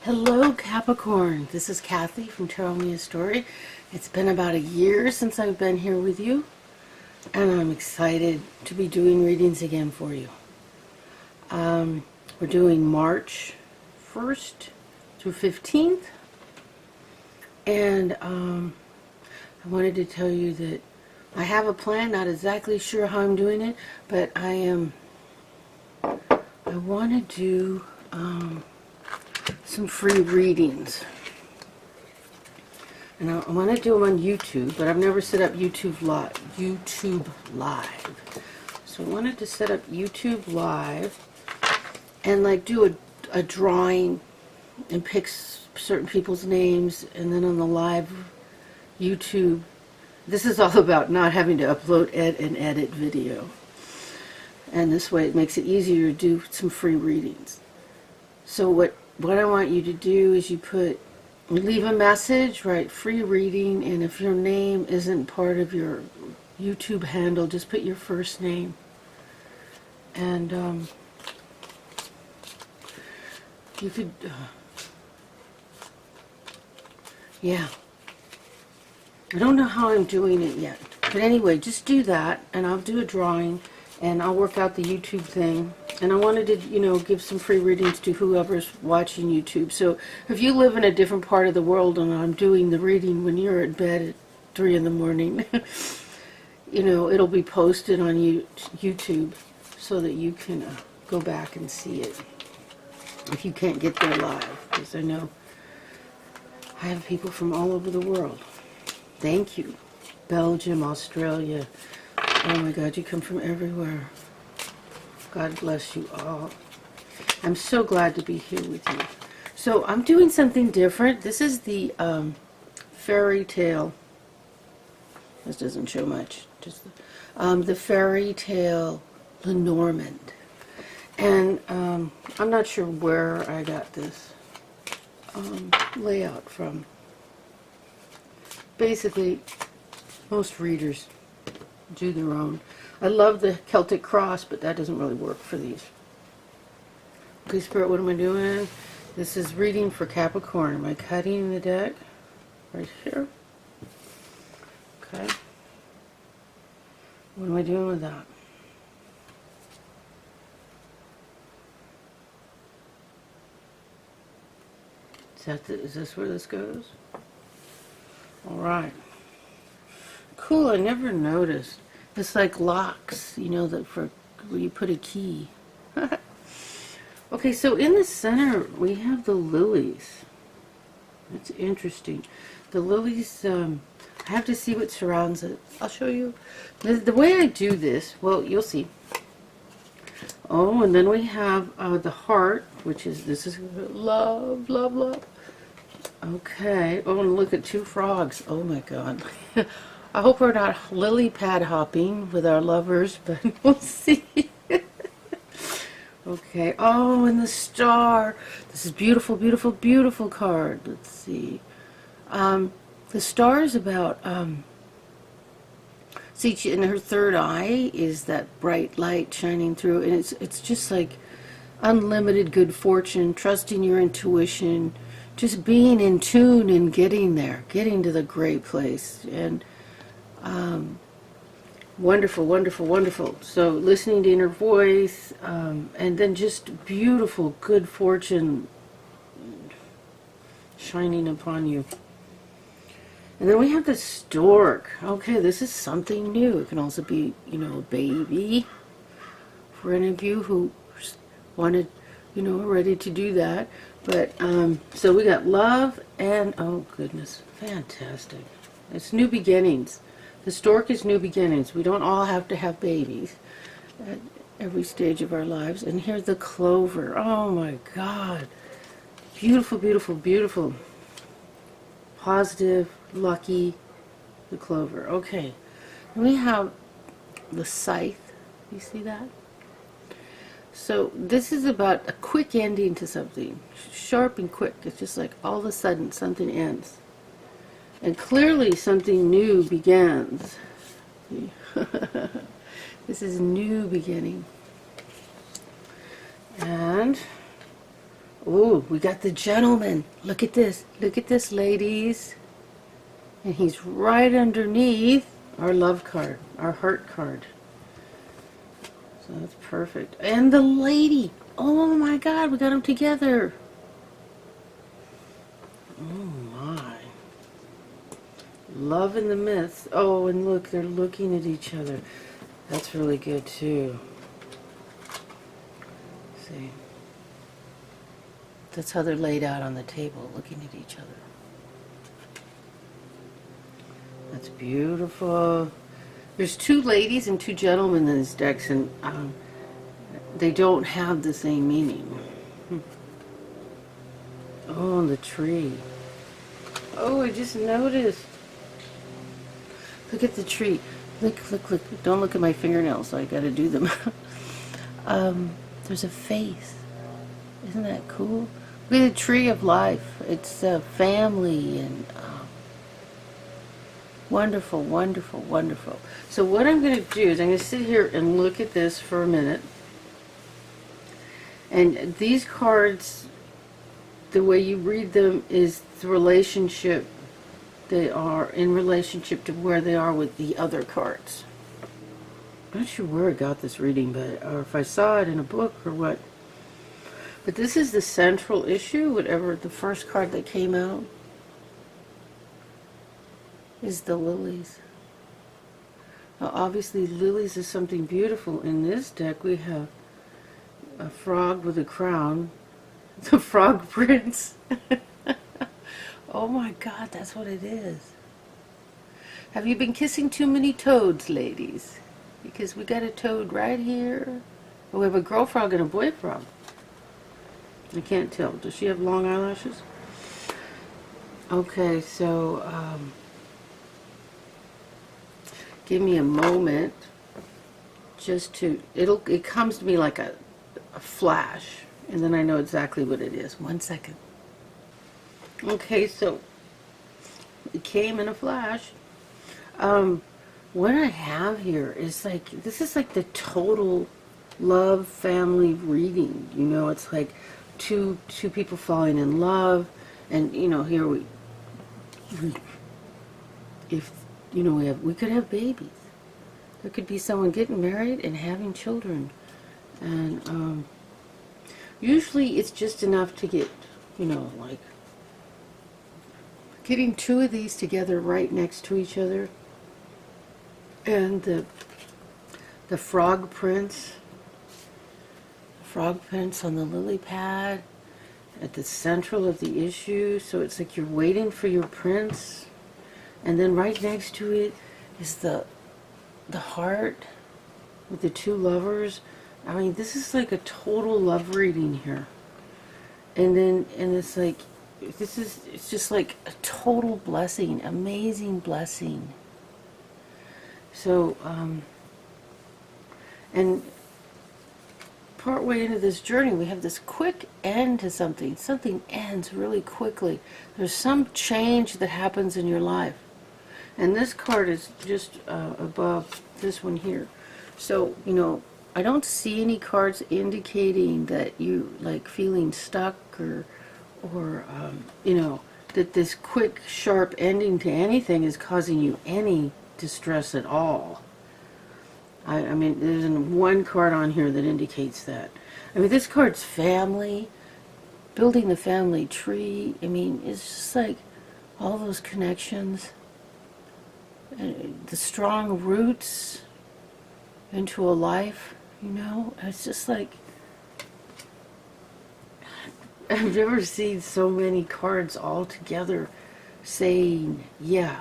Hello Capricorn, this is Kathy from Tell Me a Story. It's been about a year since I've been here with you, and I'm excited to be doing readings again for you. We're doing March 1st through 15th, and I wanted to tell you that I have a plan, not exactly sure how I'm doing it, but I want to do some free readings, and I want to do them on YouTube, but I've never set up YouTube Live. So I wanted to set up YouTube Live and like do a drawing and pick certain people's names, and then on the live YouTube, this is all about not having to upload and edit video, and this way it makes it easier to do some free readings. So what I want you to do is you leave a message, write free reading, and if your name isn't part of your YouTube handle, just put your first name. And you could, yeah. I don't know how I'm doing it yet. But anyway, just do that, and I'll do a drawing, and I'll work out the YouTube thing. And I wanted to, give some free readings to whoever's watching YouTube. So if you live in a different part of the world and I'm doing the reading when you're at bed at 3 in the morning, it'll be posted on YouTube so that you can go back and see it if you can't get there live. Because I know I have people from all over the world. Thank you. Belgium, Australia. Oh my God, you come from everywhere. God bless you all. I'm so glad to be here with you. So I'm doing something different. This is the fairy tale. This doesn't show much. Just the fairy tale Lenormand. And I'm not sure where I got this layout from. Basically, most readers do their own. I love the Celtic cross, but that doesn't really work for these. Okay, Spirit, what am I doing? This is reading for Capricorn. Am I cutting the deck? Right here. Okay. What am I doing with that? Is this where this goes? Alright. Cool, I never noticed. It's like locks, that for where you put a key. Okay, so in the center we have the lilies. It's interesting. The lilies, I have to see what surrounds it. I'll show you. The way I do this, well, you'll see. Oh, and then we have the heart, this is love, love, love. Okay. Oh, and look at 2 frogs. Oh my God. I hope we're not lily pad hopping with our lovers, but we'll see. Okay. Oh, and the star. This is beautiful, beautiful, beautiful card. Let's see. The star is about, see, in her third eye is that bright light shining through, and it's just like unlimited good fortune, trusting your intuition, just being in tune and getting there, getting to the great place. And wonderful, wonderful, wonderful. So listening to inner voice, and then just beautiful good fortune shining upon you. And then we have the stork. Okay, this is something new. It can also be, a baby. For any of you who wanted, are ready to do that. But, so we got love and, oh goodness, fantastic. It's new beginnings. The stork is new beginnings. We don't all have to have babies at every stage of our lives. And here's the clover. Oh my God. Beautiful, beautiful, beautiful. Positive, lucky, the clover. Okay. And we have the scythe. You see that? So this is about a quick ending to something. Sharp and quick. It's just like all of a sudden something ends. And clearly something new begins. This is new beginning. And Ooh, we got the gentleman. Look at this. Look at this, ladies. And he's right underneath our love card, our heart card. So that's perfect. And the lady. Oh my God, we got them together. Oh my. Love in the midst. Oh, and look, they're looking at each other. That's really good too. See? That's how they're laid out on the table, looking at each other. That's beautiful. There's two ladies and two gentlemen in this deck, and they don't have the same meaning. Oh, the tree. Oh, I just noticed. Look at the tree. Look, look, look. Don't look at my fingernails. I gotta do them. There's a face. Isn't that cool? Look at the tree of life. It's family and wonderful, wonderful, wonderful. So what I'm going to do is I'm going to sit here and look at this for a minute. And these cards, the way you read them is the relationship. They are in relationship to where they are with the other cards. I'm not sure where I got this reading, but or if I saw it in a book or what. But this is the central issue, whatever the first card that came out is the lilies. Now obviously lilies is something beautiful. In this deck we have a frog with a crown, the frog prince. Oh my God, that's what it is. Have you been kissing too many toads, ladies? Because we got a toad right here. Oh, we have a girl frog and a boy frog. I can't tell. Does she have long eyelashes? Okay, so give me a moment just to, it comes to me like a flash, and then I know exactly what it is. 1 second. Okay, so it came in a flash. What I have here is like, this is like the total love family reading. You know, it's like two people falling in love, and you know, here if you know, we could have babies. There could be someone getting married and having children, and usually it's just enough to get, you know, like getting two of these together right next to each other, and the frog prince on the lily pad at the central of the issue. So it's like you're waiting for your prince, and then right next to it is the heart with the two lovers. I mean, this is like a total love reading here. And it's like, it's just like a total blessing, amazing blessing. So and partway into this journey, we have this quick end to something. Something ends really quickly. There's some change that happens in your life. And this card is just above this one here. So, you know, I don't see any cards indicating that you like feeling stuck or you know, that this quick, sharp ending to anything is causing you any distress at all. I mean, there's one card on here that indicates that. I mean, this card's family, building the family tree. I mean, it's just like all those connections, the strong roots into a life, you know. It's just like, I've never seen so many cards all together saying, yeah,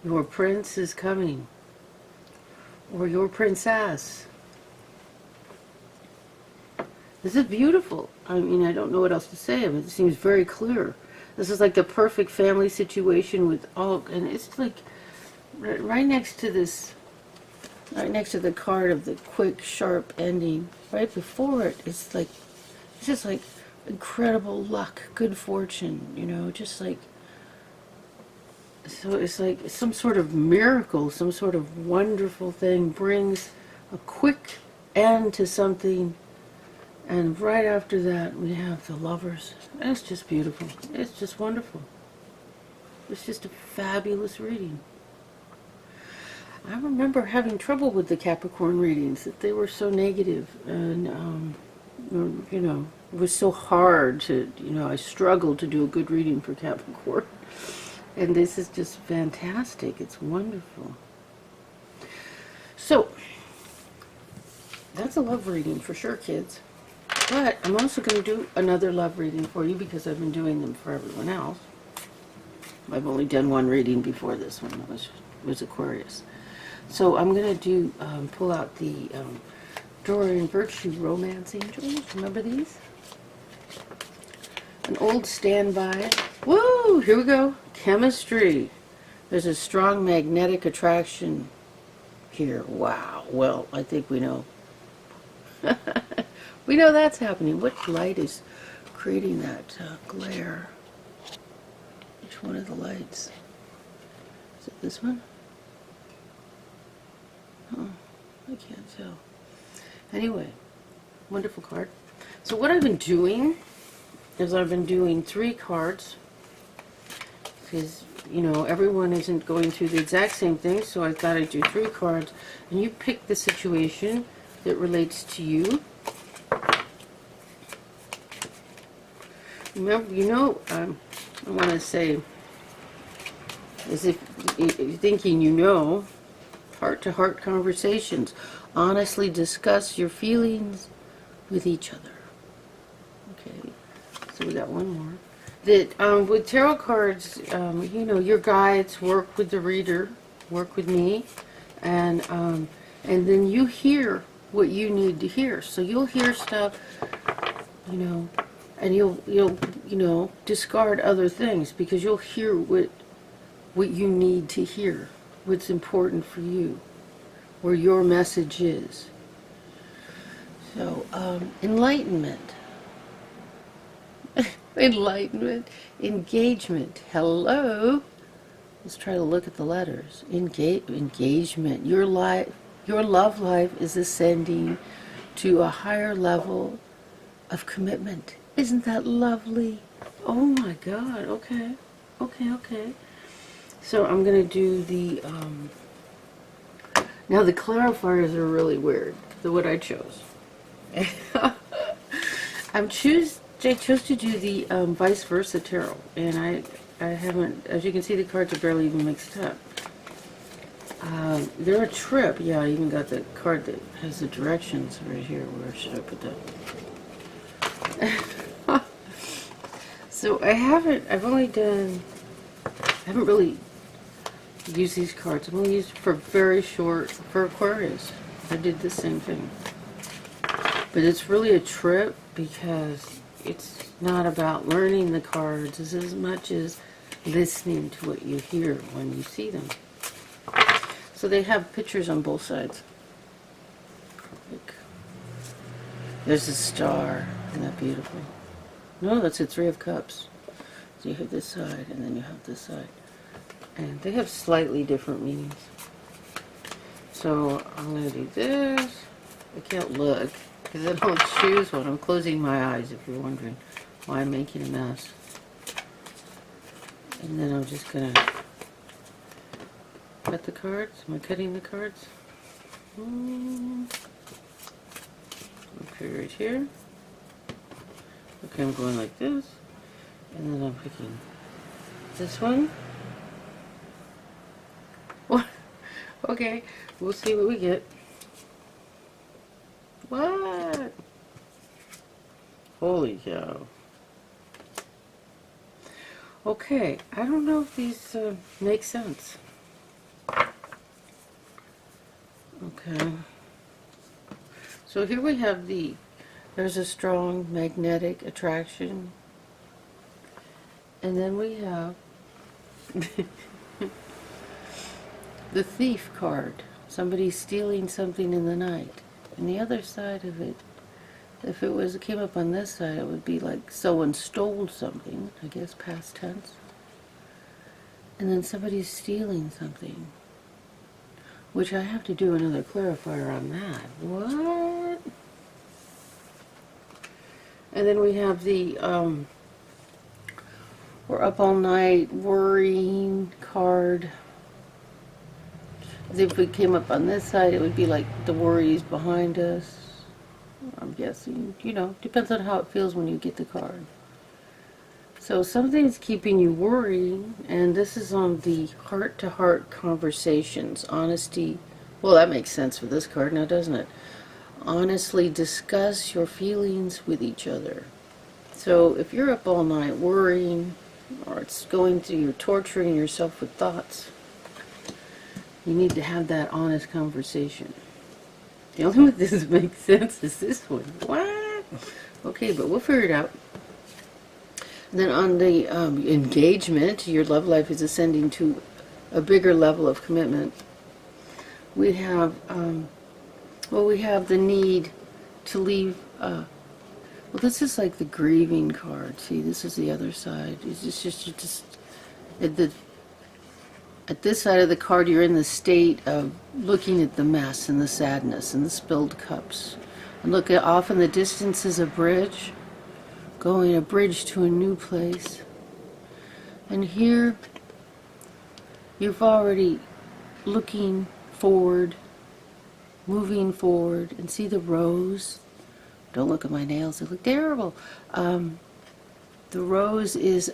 your prince is coming, or your princess. This is beautiful. I mean, I don't know what else to say. I mean, it seems very clear. This is like the perfect family situation with all, and it's like right next to this, right next to the card of the quick, sharp ending. Right before it, it's like, it's just like incredible luck, good fortune, you know, just like, so it's like some sort of miracle, some sort of wonderful thing brings a quick end to something And right after that, we have the Lovers. It's just beautiful. It's just wonderful. It's just a fabulous reading. I remember having trouble with the Capricorn readings, that they were so negative, and you know, it was so hard to, you know, I struggled to do a good reading for Capricorn. And this is just fantastic. It's wonderful. So, that's a love reading for sure, kids. But I'm also going to do another love reading for you because I've been doing them for everyone else. I've only done one reading before this one. That was Aquarius. So I'm going to do, pull out the Dorian Virtue Romance Angels. Remember these? An old standby. Woo! Here we go. Chemistry. There's a strong magnetic attraction here. Wow. Well, I think we know. We know that's happening. What light is creating that glare? Which one of the lights? Is it this one? Oh, I can't tell. Anyway, wonderful card. So what I've been doing is I've been doing 3 cards because, you know, everyone isn't going through the exact same thing, so I thought I'd do 3 cards, and you pick the situation that relates to you. Remember, you know, I want to say, as if you're thinking you know, heart-to-heart conversations. Honestly discuss your feelings with each other. Okay, so we got one more. That with tarot cards, you know, your guides work with the reader, work with me, and then you hear what you need to hear. So you'll hear stuff, you know, and you'll you know, discard other things because you'll hear what you need to hear, what's important for you, where your message is. So, enlightenment. Enlightenment. Engagement. Hello. Let's try to look at the letters. Engagement. Your love life is ascending to a higher level of commitment. Isn't that lovely? Oh my God. Okay. Okay. So I'm going to do the, now the clarifiers are really weird, what I chose. I chose to do the vice versa tarot, and I haven't, as you can see, the cards are barely even mixed up. They're a trip. Yeah, I even got the card that has the directions right here. Where should I put that? So I haven't really used these cards. I've only used for very short, for Aquarius. I did the same thing. But it's really a trip because it's not about learning the cards as much as listening to what you hear when you see them. So they have pictures on both sides. Look. There's a star. Isn't that beautiful? No, that's a 3 of Cups. So you have this side and then you have this side. And they have slightly different meanings. So I'm going to do this. I can't look because I don't choose one. I'm closing my eyes if you're wondering why I'm making a mess. And then I'm just going to cut the cards. Am I cutting the cards? Okay, right here. Okay, I'm going like this. And then I'm picking this one. Okay, we'll see what we get. What? Holy cow. Okay, I don't know if these make sense. Okay. So here we have there's a strong magnetic attraction. And then we have the Thief card. Somebody stealing something in the night. And the other side of it, if it came up on this side, it would be like someone stole something, I guess past tense. And then somebody's stealing something. Which I have to do another clarifier on that. What? And then we have the we're up all night worrying card. If we came up on this side, it would be like the worries behind us. I'm guessing, you know, depends on how it feels when you get the card. So something's keeping you worrying, and this is on the heart-to-heart conversations, honesty. Well, that makes sense for this card now, doesn't it? Honestly discuss your feelings with each other. So if you're up all night worrying, or it's going through, you're torturing yourself with thoughts, you need to have that honest conversation. The only one that doesn't make sense is this one. What? Okay, but we'll figure it out. And then on the engagement, your love life is ascending to a bigger level of commitment. We have, well, we have the need to leave. Well, this is like the grieving card. See, this is the other side. It's just at this side of the card, you're in the state of looking at the mess and the sadness and the spilled cups. And look, off in the distance is a bridge, going a bridge to a new place. And here, you've already looking forward, moving forward, and see the rose. Don't look at my nails, they look terrible. The rose is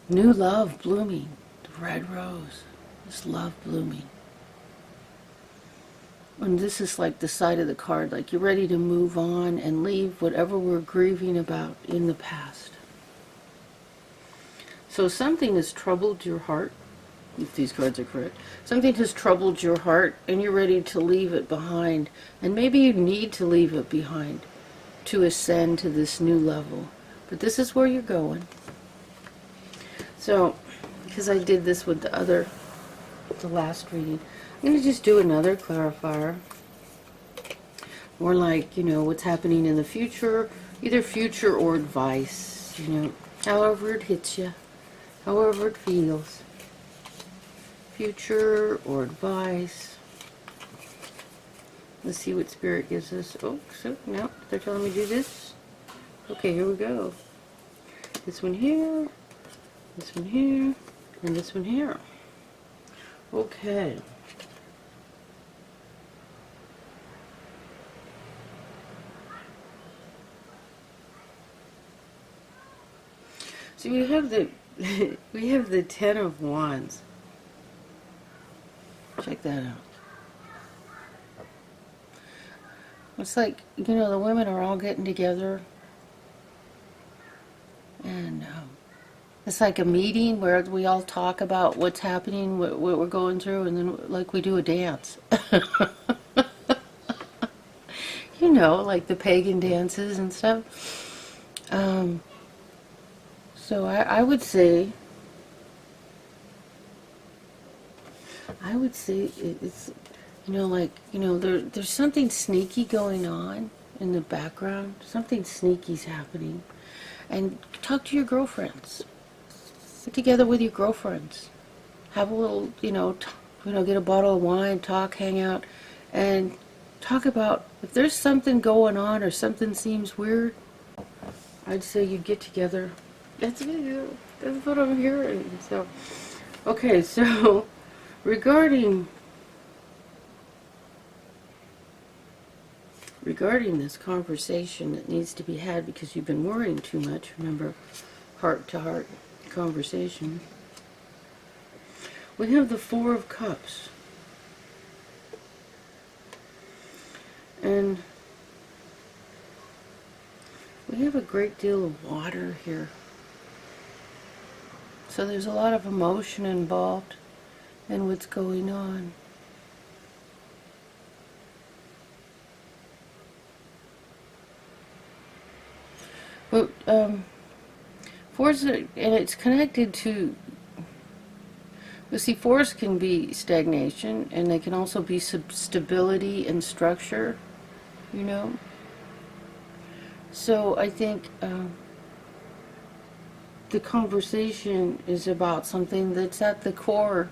new love blooming. The red rose is love blooming. And this is like the side of the card, like you're ready to move on and leave whatever we're grieving about in the past. So something has troubled your heart, if these cards are correct. Something has troubled your heart and you're ready to leave it behind. And maybe you need to leave it behind to ascend to this new level. But this is where you're going. So, because I did this with the last reading, I'm going to just do another clarifier. More like, you know, what's happening in the future, either future or advice, you know, however it hits you, however it feels. Future or advice. Let's see what Spirit gives us. Oh, so, no, they're telling me to do this. Okay, here we go. This one here, this one here, and this one here. Okay. So we have the we have the Ten of Wands. Check that out. It's like, you know, the women are all getting together, and it's like a meeting where we all talk about what's happening, what we're going through, and then like we do a dance. You know, like the pagan dances and stuff. So I would say it's, you know, like, you know, there's something sneaky going on in the background. Something sneaky's happening. And talk to your girlfriends. Get together with your girlfriends. Have a little, you know, get a bottle of wine, talk, hang out, and talk about if there's something going on or something seems weird. I'd say you get together. That's what I'm hearing. So, okay, so regarding this conversation that needs to be had because you've been worrying too much, remember, heart-to-heart conversation, we have the Four of Cups. And we have a great deal of water here. So there's a lot of emotion involved in what's going on. But fours, and it's connected to, you see, fours can be stagnation, and they can also be stability and structure, you know. So I think the conversation is about something that's at the core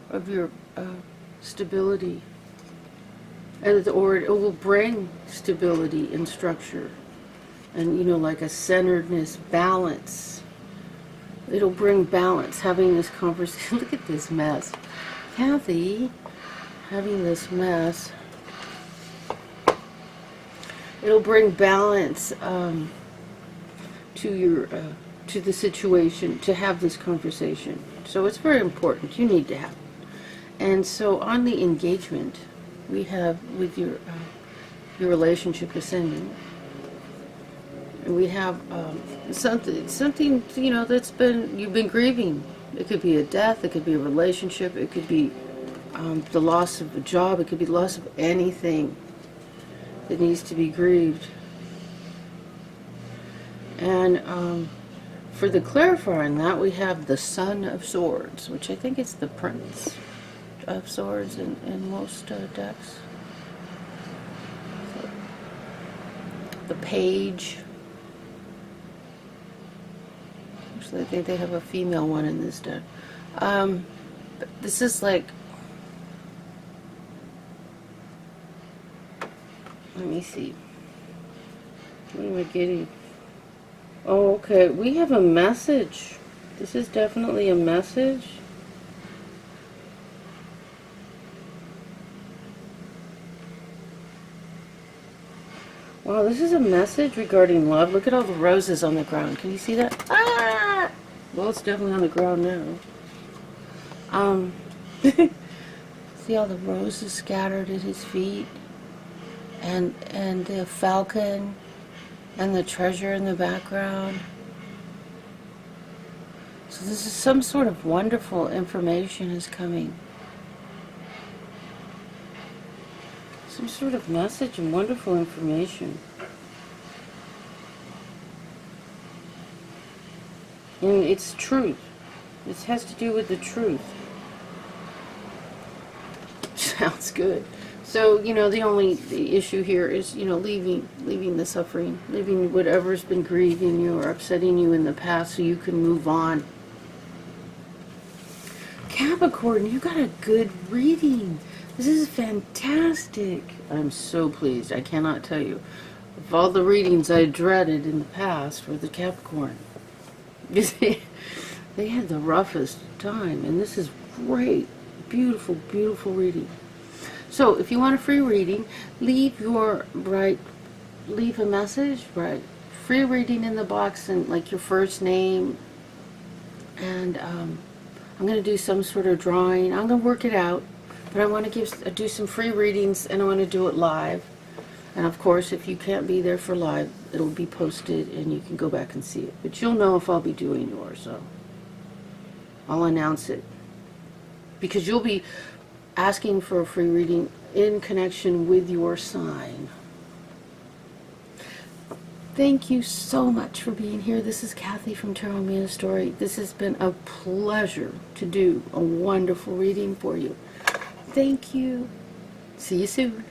of your stability, or it will bring stability and structure and, you know, like a centeredness, balance. It'll bring balance, having this conversation. Look at this mess. Kathy, having this mess. It'll bring balance to your to the situation, to have this conversation. So it's very important. You need to have it. And so on the engagement, we have with your relationship ascending. And we have something you know that's you've been grieving. It could be a death. It could be a relationship. It could be the loss of a job. It could be the loss of anything that needs to be grieved. And for the clarifying that, we have the Son of Swords, which I think is the Prince of Swords in most decks. The Page. Actually, I think they have a female one in this deck. But this is like, let me see. What am I getting? Oh, okay. We have a message. This is definitely a message. Wow, this is a message regarding love. Look at all the roses on the ground. Can you see that? Ah! Well, it's definitely on the ground now. See all the roses scattered at his feet? And the falcon and the treasure in the background. So this is some sort of wonderful information is coming. Some sort of message and wonderful information. And it's truth. This has to do with the truth. Sounds good. So, you know, the issue here is, you know, leaving the suffering, leaving whatever's been grieving you or upsetting you in the past so you can move on. Capricorn, you got a good reading. This is fantastic. I'm so pleased. I cannot tell you. Of all the readings I dreaded in the past for the Capricorn, they had the roughest time, and this is great. Beautiful, beautiful reading. So if you want a free reading, leave a message, write free reading in the box and like your first name, and I'm going to do some sort of drawing. I'm going to work it out, but I want to do some free readings, and I want to do it live. And of course, if you can't be there for live, it'll be posted and you can go back and see it. But you'll know if I'll be doing yours, so I'll announce it. Because you'll be asking for a free reading in connection with your sign. Thank you so much for being here. This is Kathy from Tarot Me a Story. This has been a pleasure to do a wonderful reading for you. Thank you. See you soon.